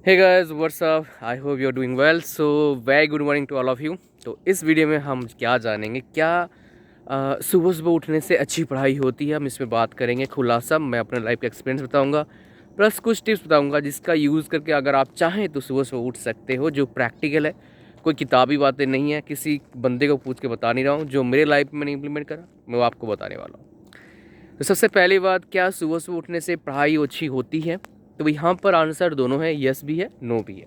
Hey guys what's up, I hope you are doing well. So very good morning to all of you. तो इस video में हम क्या जानेंगे, क्या सुबह सुबह उठने से अच्छी पढ़ाई होती है। हम इसमें बात करेंगे खुलासा, मैं अपने लाइफ का एक्सपीरियंस बताऊंगा, प्लस कुछ टिप्स बताऊंगा जिसका यूज़ करके अगर आप चाहें तो सुबह सुबह उठ सकते हो, जो प्रैक्टिकल है। कोई किताबी बातें नहीं है, किसी बंदे को पूछ के बता नहीं रहा हूँ, जो मेरे लाइफ में मैंने इंप्लीमेंट करा मैं वो आपको बताने वाला हूँ। तो सबसे पहली बात, क्या सुबह सुबह उठने से पढ़ाई अच्छी होती है? तो यहाँ पर आंसर दोनों है, यस भी है नो भी है।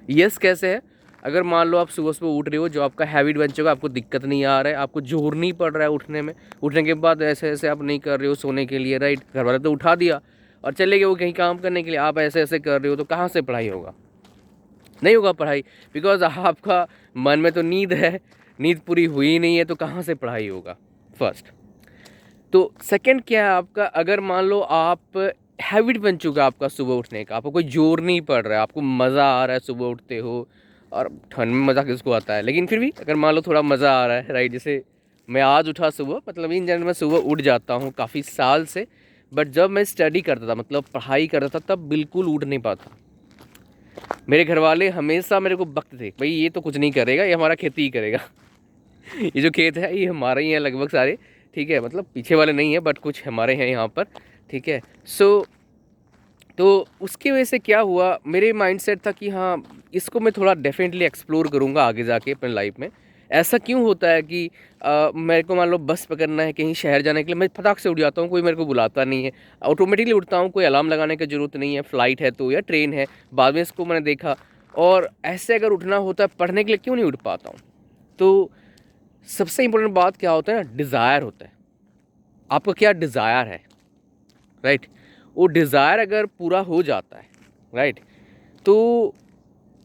यस कैसे है? अगर मान लो आप सुबह सुबह उठ रहे हो, जो आपका हैबिट बन चुका है, आपको दिक्कत नहीं आ रहा है, आपको जोर नहीं पड़ रहा है उठने में, उठने के बाद ऐसे ऐसे आप नहीं कर रहे हो सोने के लिए, राइट? घर वाले तो उठा दिया और चले गए वो कहीं काम करने के लिए, आप ऐसे ऐसे कर रहे हो, तो कहाँ से पढ़ाई होगा? नहीं होगा पढ़ाई, बिकॉज आपका मन में तो नींद है, नींद पूरी हुई नहीं है, तो कहाँ से पढ़ाई होगा? फर्स्ट। तो सेकंड क्या है आपका, अगर मान लो आप हैबिट बन चुका है आपका सुबह उठने का, आपको कोई जोर नहीं पड़ रहा है, आपको मज़ा आ रहा है सुबह उठते हो, और ठंड में मज़ा किसको आता है, लेकिन फिर भी अगर मान लो थोड़ा मज़ा आ रहा है, राइट? जैसे मैं आज उठा सुबह, मतलब इन जनरल मैं सुबह उठ जाता हूँ काफ़ी साल से, बट जब मैं स्टडी करता था, मतलब पढ़ाई करता था, तब बिल्कुल उठ नहीं पाता। मेरे घर वाले हमेशा मेरे को बकते थे, भाई ये तो कुछ नहीं करेगा, ये हमारा खेती ही करेगा। ये जो खेत है ये हमारे ही है लगभग सारे, ठीक है? मतलब पीछे वाले नहीं है बट कुछ हमारे हैं यहाँ पर, ठीक है? तो उसकी वजह से क्या हुआ, मेरे माइंडसेट था कि हाँ, इसको मैं थोड़ा डेफिनेटली एक्सप्लोर करूँगा आगे जाके अपने लाइफ में। ऐसा क्यों होता है कि मेरे को मान लो बस पकड़ना है कहीं शहर जाने के लिए, मैं फटाक से उठ जाता हूँ, कोई मेरे को बुलाता नहीं है, ऑटोमेटिकली उठता हूँ, कोई अलार्म लगाने की ज़रूरत नहीं है, फ़्लाइट है तो या ट्रेन है। बाद में इसको मैंने देखा, और ऐसे अगर उठना होता है पढ़ने के लिए, क्यों नहीं उठ पाता हूँ? तो सबसे इम्पोर्टेंट बात क्या होता है ना, डिज़ायर होता है। आपका क्या डिज़ायर है, राइट? वो डिज़ायर अगर पूरा हो जाता है, राइट, तो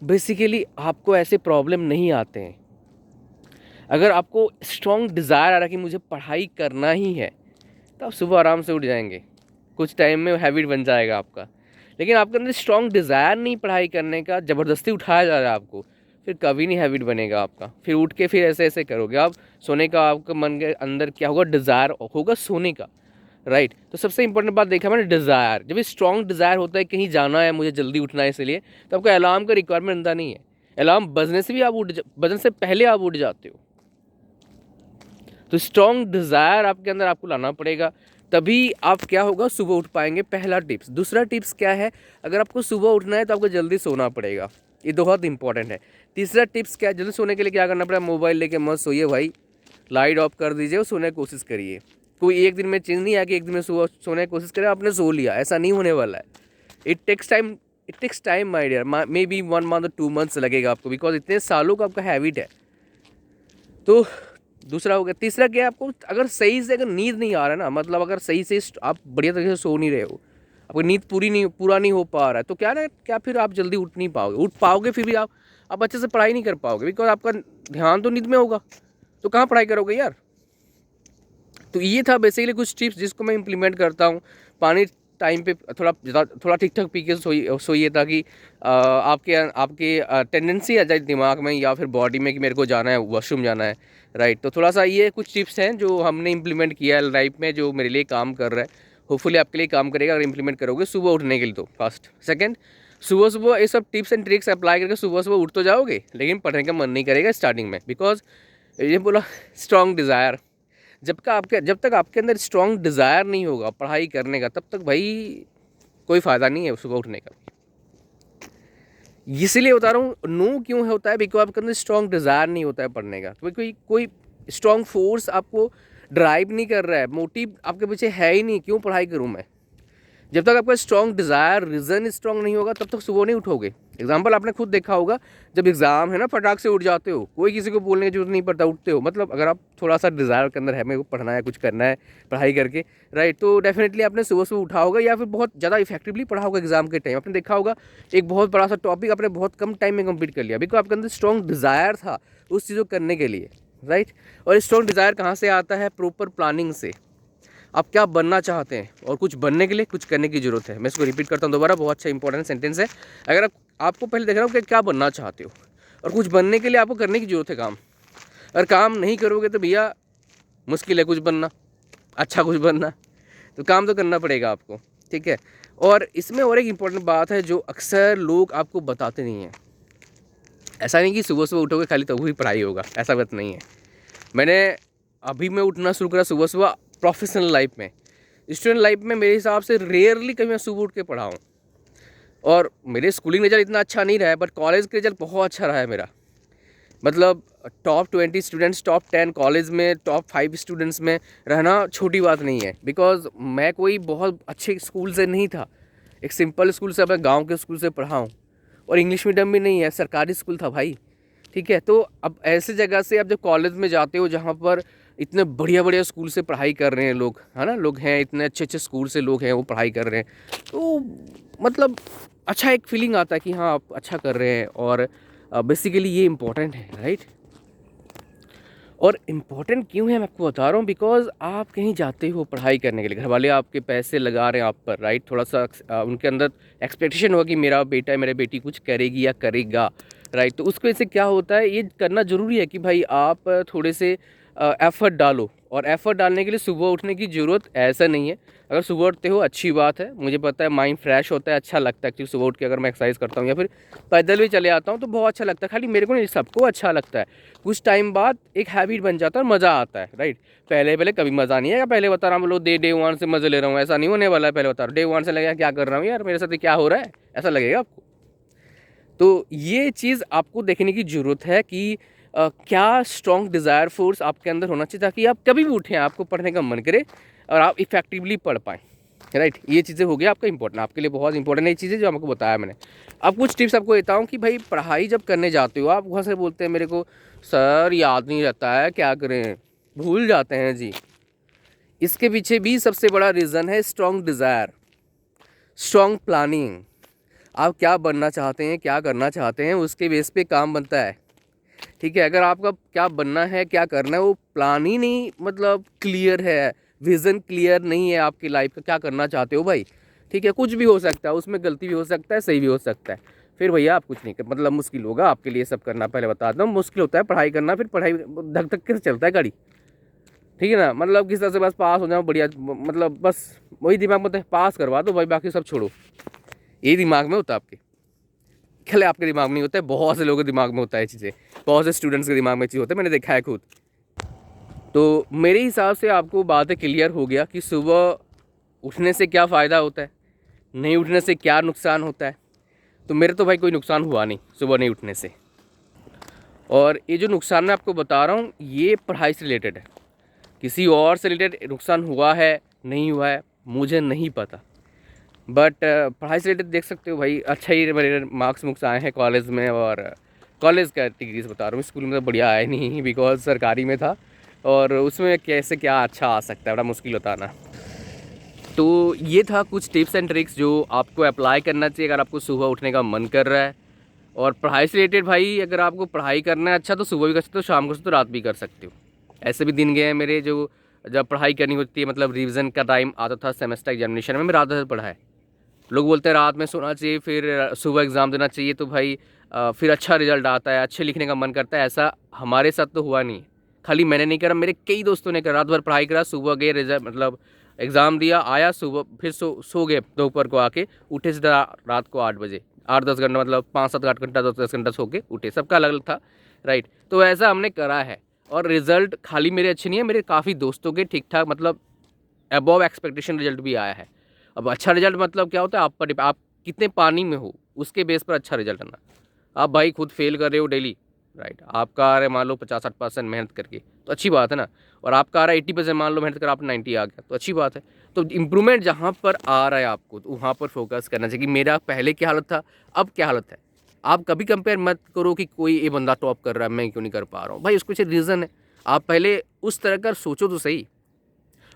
बेसिकली आपको ऐसे प्रॉब्लम नहीं आते हैं। अगर आपको स्ट्रॉन्ग डिज़ायर आ रहा है कि मुझे पढ़ाई करना ही है, तो आप सुबह आराम से उठ जाएंगे, कुछ टाइम में हैबिट बन जाएगा आपका। लेकिन आपके अंदर स्ट्रॉन्ग डिज़ायर नहीं पढ़ाई करने का, ज़बरदस्ती उठाया जा रहा है आपको, फिर कभी नहीं हैबिट बनेगा आपका। फिर उठ के फिर ऐसे ऐसे करोगे आप, सोने का आपका मन के अंदर क्या होगा, डिज़ायर होगा सोने का, राइट? तो सबसे इंपॉर्टेंट बात देखा मैंने, डिज़ायर। जब स्ट्रॉन्ग डिज़ायर होता है कहीं जाना है, मुझे जल्दी उठना है इसलिए, तो आपको अलार्म का रिक्वायरमेंट बनता नहीं है। अलार्म बजने से भी आप बजने से पहले आप उठ जाते हो। तो स्ट्रॉन्ग डिज़ायर आपके अंदर आपको लाना पड़ेगा, तभी आप क्या होगा, सुबह उठ पाएंगे। पहला टिप्स। दूसरा टिप्स क्या है, अगर आपको सुबह उठना है तो आपको जल्दी सोना पड़ेगा, ये बहुत इंपॉर्टेंट है। तीसरा टिप्स क्या है, जल्दी सोने के लिए क्या करना पड़ेगा, मोबाइल लेके मत सोइए भाई, लाइट ऑफ कर दीजिए और सोने की कोशिश करिए। कोई एक दिन में चेंज नहीं आया कि एक दिन में सुबह सोने की कोशिश करें आपने सो लिया, ऐसा नहीं होने वाला है। It takes time my dear, maybe 1 month और 2 मंथ्स लगेगा आपको, बिकॉज इतने सालों का आपका हैबिट है। तो दूसरा हो गया। तीसरा क्या है, आपको अगर सही से अगर नींद नहीं आ रहा है ना, मतलब अगर सही से आप बढ़िया तरीके से सो नहीं रहे हो, आपको नींद पूरा नहीं हो पा रहा है, तो क्या ना, क्या फिर आप जल्दी उठ नहीं पाओगे। उठ पाओगे फिर भी आप अच्छे से पढ़ाई नहीं कर पाओगे, बिकॉज आपका ध्यान तो नींद में होगा, तो कहाँ पढ़ाई करोगे यार? तो ये था बेसिकली कुछ टिप्स जिसको मैं इम्प्लीमेंट करता हूँ। पानी टाइम पे थोड़ा ठीक ठाक पी के सोइए, ताकि आपके आपके टेंडेंसी आ जाए दिमाग में या फिर बॉडी में कि मेरे को जाना है, वॉशरूम जाना है, राइट? तो थोड़ा सा ये कुछ टिप्स हैं जो हमने इम्प्लीमेंट किया है लाइफ में, जो मेरे लिए काम कर रहा है। होपफुली आपके लिए काम करेगा अगर इम्प्लीमेंट करोगे सुबह उठने के लिए। तो फर्स्ट। सेकंड, सुबह सुबह ये सब टिप्स एंड ट्रिक्स अप्लाई करके सुबह सुबह उठ तो जाओगे, लेकिन पढ़ने का मन नहीं करेगा स्टार्टिंग में, बिकॉज ये बोला स्ट्रॉन्ग डिज़ायर। जब तक आपके अंदर स्ट्रॉन्ग डिज़ायर नहीं होगा पढ़ाई करने का, तब तक भाई कोई फ़ायदा नहीं है सुबह उठने का। इसीलिए बता रहा हूँ, नो क्यों होता है, बिकॉज आपके अंदर स्ट्रॉन्ग डिज़ायर नहीं होता है पढ़ने का। तो कोई कोई स्ट्रॉन्ग फोर्स आपको ड्राइव नहीं कर रहा है, मोटिव आपके पीछे है ही नहीं, क्यों पढ़ाई करूँ मैं। जब तक आपका स्ट्रॉन्ग डिज़ायर, रीज़न स्ट्रॉन्ग नहीं होगा, तब तक सुबह नहीं उठोगे। एग्जाम्पल आपने खुद देखा होगा, जब एग्ज़ाम है ना, फटाक से उठ जाते हो, कोई किसी को बोलने की जरूरत नहीं पड़ता, उठते हो। मतलब अगर आप थोड़ा सा डिज़ायर के अंदर है, मेरे को पढ़ना है, कुछ करना है पढ़ाई करके, राइट, तो डेफिनेटली आपने सुबह सुबह उठा होगा, या फिर बहुत ज़्यादा इफेक्टिवली पढ़ा होगा एग्जाम के टाइम। आपने देखा होगा एक बहुत बड़ा सा टॉपिक आपने बहुत कम टाइम में कंप्लीट कर लिया, बिकॉज आपके अंदर स्ट्रॉन्ग डिज़ायर था उस चीज़ को करने के लिए, राइट? और स्ट्रॉन्ग डिज़ायर कहाँ से आता है? प्रॉपर प्लानिंग से। आप क्या बनना चाहते हैं, और कुछ बनने के लिए कुछ करने की ज़रूरत है। मैं इसको रिपीट करता हूँ दोबारा, बहुत अच्छा इंपॉर्टेंट सेंटेंस है। अगर आपको पहले देख रहा हूँ कि क्या बनना चाहते हो, और कुछ बनने के लिए आपको करने की ज़रूरत है काम। अगर काम नहीं करोगे तो भैया मुश्किल है कुछ बनना, अच्छा कुछ बनना। तो काम तो करना पड़ेगा आपको, ठीक है? और इसमें और एक इम्पॉर्टेंट बात है जो अक्सर लोग आपको बताते नहीं हैं। ऐसा नहीं कि सुबह सुबह उठोगे खाली तभी पढ़ाई होगा, ऐसा बात नहीं है। मैं उठना शुरू करा सुबह सुबह प्रोफेशनल लाइफ में। स्टूडेंट लाइफ में मेरे हिसाब से रेयरली कभी मैं सुबह उठ के पढ़ा हूँ। और मेरे स्कूलिंग रिजल्ट इतना अच्छा नहीं रहा है, बट कॉलेज का रिजल्ट बहुत अच्छा रहा है मेरा। मतलब टॉप 20 स्टूडेंट्स, टॉप 10 कॉलेज में, टॉप 5 स्टूडेंट्स में रहना छोटी बात नहीं है। बिकॉज मैं कोई बहुत अच्छे स्कूल से नहीं था, एक सिंपल स्कूल से, अपने गांव के स्कूल से पढ़ा हूँ। और इंग्लिश मीडियम भी नहीं है, सरकारी स्कूल था भाई, ठीक है। तो अब ऐसे जगह से अब जब कॉलेज में जाते हो जहाँ पर इतने बढ़िया बढ़िया स्कूल से पढ़ाई कर रहे हैं लोग, है ना, लोग हैं इतने अच्छे अच्छे स्कूल से लोग हैं वो पढ़ाई कर रहे हैं, तो मतलब अच्छा एक फीलिंग आता है कि हाँ आप अच्छा कर रहे हैं। और बेसिकली ये इम्पोर्टेंट है, राइट। और इम्पोर्टेंट क्यों है मैं आपको बता रहा हूँ, बिकॉज आप कहीं जाते हो पढ़ाई करने के लिए, घर वाले आपके पैसे लगा रहे हैं आप पर, राइट। थोड़ा सा उनके अंदर एक्सपेक्टेशन होगा कि मेरा बेटा मेरे बेटी कुछ करेगी या करेगा, राइट। तो उसकी वजह से क्या होता है, ये करना ज़रूरी है कि भाई आप थोड़े से एफ़र्ट डालो। और एफ़र्ट डालने के लिए सुबह उठने की ज़रूरत ऐसा नहीं है। अगर सुबह उठते हो अच्छी बात है, मुझे पता है माइंड फ्रेश होता है, अच्छा लगता है कि सुबह उठ के अगर मैं एक्सरसाइज करता हूँ या फिर पैदल भी चले आता हूँ तो बहुत अच्छा लगता है। खाली मेरे को नहीं, सबको अच्छा लगता है। कुछ टाइम बाद एक हैबिट बन जाता है और मज़ा आता है, राइट। पहले पहले कभी मज़ा नहीं है, पहले बता रहा हूँ लोग डे 1 से मज़े ले रहा हूँ, ऐसा नहीं होने वाला है। पहले बता रहा हूँ डे 1 से लगेगा क्या कर रहा हूँ यार, मेरे साथ क्या हो रहा है, ऐसा लगेगा आपको। तो ये चीज़ आपको देखने की ज़रूरत है कि क्या स्ट्रॉन्ग डिज़ायर फोर्स आपके अंदर होना चाहिए, ताकि आप कभी भी उठें आपको पढ़ने का मन करे और आप इफेक्टिवली पढ़ पाएँ, राइट। ये चीज़ें हो गया आपका इंपॉर्टेंट, आपके लिए बहुत इंपॉर्टेंट है ये चीज़ें जो आपको बताया मैंने। अब कुछ टिप्स आपको देता हूँ कि भाई पढ़ाई जब करने जाते हो आप, वहाँ से बोलते हैं मेरे को सर याद नहीं रहता है, क्या करें, भूल जाते हैं जी। इसके पीछे भी सबसे बड़ा रीज़न है स्ट्रॉन्ग डिज़ायर, स्ट्रॉन्ग प्लानिंग। आप क्या बनना चाहते हैं, क्या करना चाहते हैं, उसके बेस पे काम बनता है, ठीक है। अगर आपका क्या बनना है, क्या करना है, वो प्लान ही नहीं मतलब क्लियर है, विज़न क्लियर नहीं है आपकी लाइफ का, क्या करना चाहते हो भाई, ठीक है। कुछ भी हो सकता है उसमें, गलती भी हो सकता है, सही भी हो सकता है, फिर भैया आप कुछ नहीं कर, मतलब मुश्किल होगा आपके लिए सब करना। पहले बताता हूँ मुश्किल होता है पढ़ाई करना, फिर पढ़ाई धक धक के चलता है गाड़ी, ठीक है ना। मतलब किस तरह से बस पास हो जाओ बढ़िया, मतलब बस वही दिमाग में होता है, पास करवा दो भाई, बाकी सब छोड़ो, यही दिमाग में होता है आपके। खैर आपके दिमाग में नहीं होता है, बहुत से लोगों के दिमाग में होता है चीज़ें, बहुत से स्टूडेंट्स के दिमाग में चीज़ होता है, मैंने देखा है खुद। तो मेरे हिसाब से आपको बातें क्लियर हो गया कि सुबह उठने से क्या फ़ायदा होता है, नहीं उठने से क्या नुकसान होता है। तो मेरे तो भाई कोई नुकसान हुआ नहीं सुबह नहीं उठने से। और ये जो नुकसान मैं आपको बता रहा हूँ ये पढ़ाई से रिलेटेड है, किसी और से रिलेटेड नुकसान हुआ है नहीं हुआ है मुझे नहीं पता। बट पढ़ाई से रिलेटेड देख सकते हो भाई, अच्छा ही मेरे मार्क्स मुक्स आए हैं कॉलेज में। और कॉलेज का डिग्रीज बता रहा हूँ, स्कूल में तो बढ़िया आया नहीं बिकॉज सरकारी में था, और उसमें कैसे क्या अच्छा आ सकता है, बड़ा मुश्किल होता है ना। तो ये था कुछ टिप्स एंड ट्रिक्स जो आपको अप्लाई करना चाहिए अगर आपको सुबह उठने का मन कर रहा है। और पढ़ाई से रिलेटेड भाई, अगर आपको पढ़ाई करना है अच्छा तो सुबह भी कर सकते हो, शाम को तो रात भी कर सकते हो। ऐसे भी दिन गए हैं मेरे जो जब पढ़ाई करनी होती है, मतलब रिवीजन का टाइम आता था सेमेस्टर एग्जामिनेशन में, मैं रात भर पढ़ा है। लोग बोलते हैं रात में सोना चाहिए फिर सुबह एग्ज़ाम देना चाहिए, तो भाई फिर अच्छा रिजल्ट आता है, अच्छे लिखने का मन करता है। ऐसा हमारे साथ तो हुआ नहीं, खाली मैंने नहीं करा, मेरे कई दोस्तों ने करा। रात भर पढ़ाई करा, सुबह गए रिजल्ट मतलब एग्ज़ाम दिया, आया सुबह फिर सो गए, दोपहर को आके उठे सीधा रात को 8 बजे, 8-10 घंटा, मतलब 5-7-8 घंटा 10-10 घंटा सो के उठे, सबका अलग अलग था, राइट। तो ऐसा हमने करा है। और रिज़ल्ट खाली मेरे अच्छे नहीं है, मेरे काफ़ी दोस्तों के ठीक ठाक, मतलब अबव एक्सपेक्टेशन रिजल्ट भी आया है। अब अच्छा रिजल्ट मतलब क्या होता है, आप पर आप कितने पानी में हो उसके बेस पर अच्छा रिजल्ट आना। आप भाई खुद फेल कर रहे हो डेली, राइट, आपका आ रहा है मान लो 50-60% मेहनत करके, तो अच्छी बात है ना। और आपका आ रहा है 80% मान लो मेहनत कर, आप 90 आ गया तो अच्छी बात है। तो इम्प्रूवमेंट जहाँ पर आ रहा है आपको, तो वहाँ पर फोकस करना चाहिए कि मेरा पहले क्या हालत था अब क्या हालत है। आप कभी कंपेयर मत करो कि कोई ये बंदा टॉप कर रहा है मैं क्यों नहीं कर पा रहा हूँ, भाई उसको कुछ रीज़न है। आप पहले उस तरह का सोचो तो सही।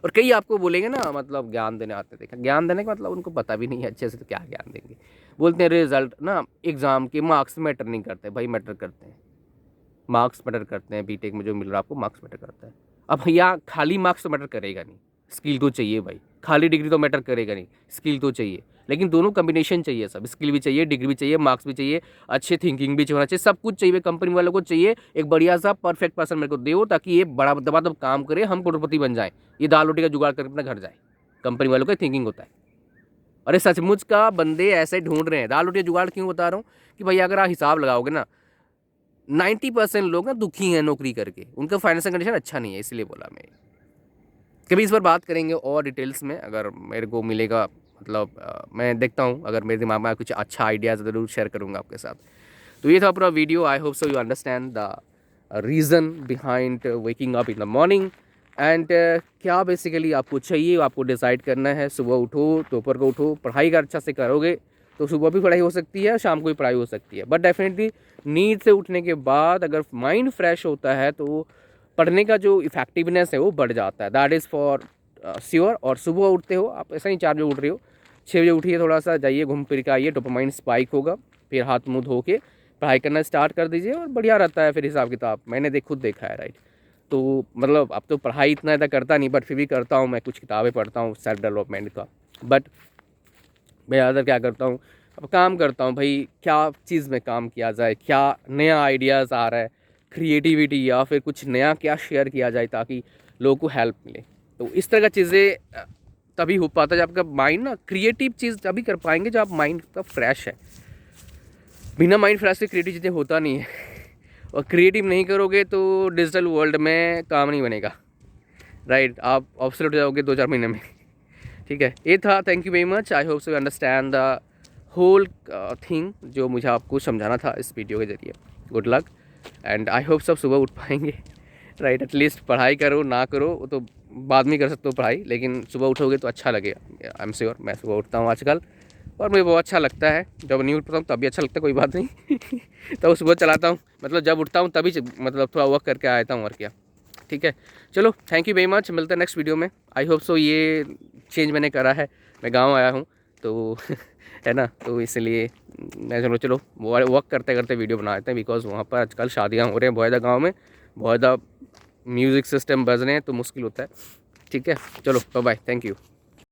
और कई आपको बोलेंगे ना, मतलब ज्ञान देने आते, देखा ज्ञान देने का मतलब उनको पता भी नहीं है अच्छे से, तो क्या ज्ञान देंगे। बोलते हैं रिजल्ट ना, एग्ज़ाम के मार्क्स मैटर नहीं करते, भाई मैटर करते हैं, मार्क्स मैटर करते हैं। बीटेक में जो मिल रहा है आपको मार्क्स मैटर करता है। अब भैया खाली मार्क्स तो मैटर करेगा नहीं, स्किल तो चाहिए भाई। खाली डिग्री तो मैटर करेगा नहीं, स्किल तो चाहिए। लेकिन दोनों कॉम्बिनेशन चाहिए, सब स्किल भी चाहिए, डिग्री भी चाहिए, मार्क्स भी चाहिए, अच्छे थिंकिंग भी होना चाहिए, सब कुछ चाहिए। कंपनी वालों को चाहिए एक बढ़िया सा परफेक्ट पर्सन मेरे को दो, ताकि ये बड़ा दबादब काम करे, हम करोड़पति बन जाए, ये दाल रोटी का जुगाड़ करके अपना घर जाए। कंपनी वालों का थिंकिंग होता है। अरे सचमुच का बंदे ऐसे ढूंढ रहे हैं। दाल रोटी जुगाड़ क्यों बता रहा हूँ कि भैया अगर आप हिसाब लगाओगे ना, 90% लोग ना दुखी हैं नौकरी करके, उनका फाइनेंशियल कंडीशन अच्छा नहीं है, इसलिए बोला मैं। कभी इस पर बात करेंगे और डिटेल्स में, अगर मेरे को मिलेगा, मतलब मैं देखता हूँ, अगर मेरे दिमाग में कुछ अच्छा आइडियाज़ ज़रूर शेयर करूँगा आपके साथ। तो ये था पूरा video. I hope so you understand the reason behind waking up in the morning and क्या बेसिकली आपको चाहिए, आपको डिसाइड करना है। सुबह उठो, दोपहर को उठो, पढ़ाई का अच्छा से करोगे तो सुबह भी पढ़ाई हो सकती है, शाम को भी पढ़ाई हो सकती है। बट डेफिनेटली नींद से उठने के बाद अगर माइंड फ्रेश होता है तो पढ़ने का जो इफेक्टिवनेस है वो बढ़ जाता है। That is for sure. और सुबह उठते हो आप, ऐसा नहीं 4 बजे उठ रहे हो, 6 बजे उठिए, थोड़ा सा जाइए, घूम फिर के आइए, डोपामाइन स्पाइक होगा, फिर हाथ मुँह धो के पढ़ाई करना स्टार्ट कर दीजिए और बढ़िया रहता है फिर हिसाब किताब। मैंने खुद देखा है, राइट। तो मतलब अब तो पढ़ाई इतना ज़्यादा करता नहीं, बट फिर भी करता हूँ, मैं कुछ किताबें पढ़ता हूँ सेल्फ डेवलपमेंट का। बट मैं ज़्यादातर क्या करता हूँ, अब काम करता हूँ भाई, क्या चीज़ में काम किया जाए, क्या नया आइडियाज़ आ रहा है, क्रिएटिविटी, या फिर कुछ नया क्या शेयर किया जाए ताकि लोगों को हेल्प मिले। तो इस तरह का चीज़ें तभी हो पाता है जब आपका माइंड ना, क्रिएटिव चीज़ तभी कर पाएंगे जब आप माइंड का फ्रेश है। बिना माइंड फ्रेश से क्रिएटिव चीज़ें होता नहीं है। और क्रिएटिव नहीं करोगे तो डिजिटल वर्ल्ड में काम नहीं बनेगा, राइट। आप ऑब्सोल्यूट हो जाओगे 2-4 महीने में। ठीक है, ये था। Thank you very much. I hope so you understand the whole thing जो मुझे आपको समझाना था इस वीडियो के ज़रिए। Good luck and I hope सब सुबह उठ पाएंगे, राइट। एटलीस्ट पढ़ाई करो ना करो वो तो बाद में कर सकते हो पढ़ाई, लेकिन सुबह उठोगे तो अच्छा लगेगा। I am sure. मैं सुबह उठता हूँ आजकल और मुझे बहुत अच्छा लगता है। जब नहीं उठता हूँ तब भी अच्छा लगता है, कोई बात नहीं। तो सुबह चलाता हूँ, मतलब जब उठता हूँ तभी मतलब थोड़ा वर्क करके आता हूँ और क्या। ठीक है, चलो थैंक यू वेरी मच। मिलते हैं नेक्स्ट वीडियो में। आई होप सो ये चेंज मैंने करा है, मैं गांव आया हूँ तो है ना, तो इसलिए मैं चलो वर्क करते करते वीडियो बना देते हैं, बिकॉज वहाँ पर आजकल शादियाँ हो रही हैं बहुत ज़्यादा गाँव में, बहुत ज़्यादा म्यूज़िक सिस्टम बज रहे हैं तो मुश्किल होता है। ठीक है, चलो बाय बाय, थैंक यू।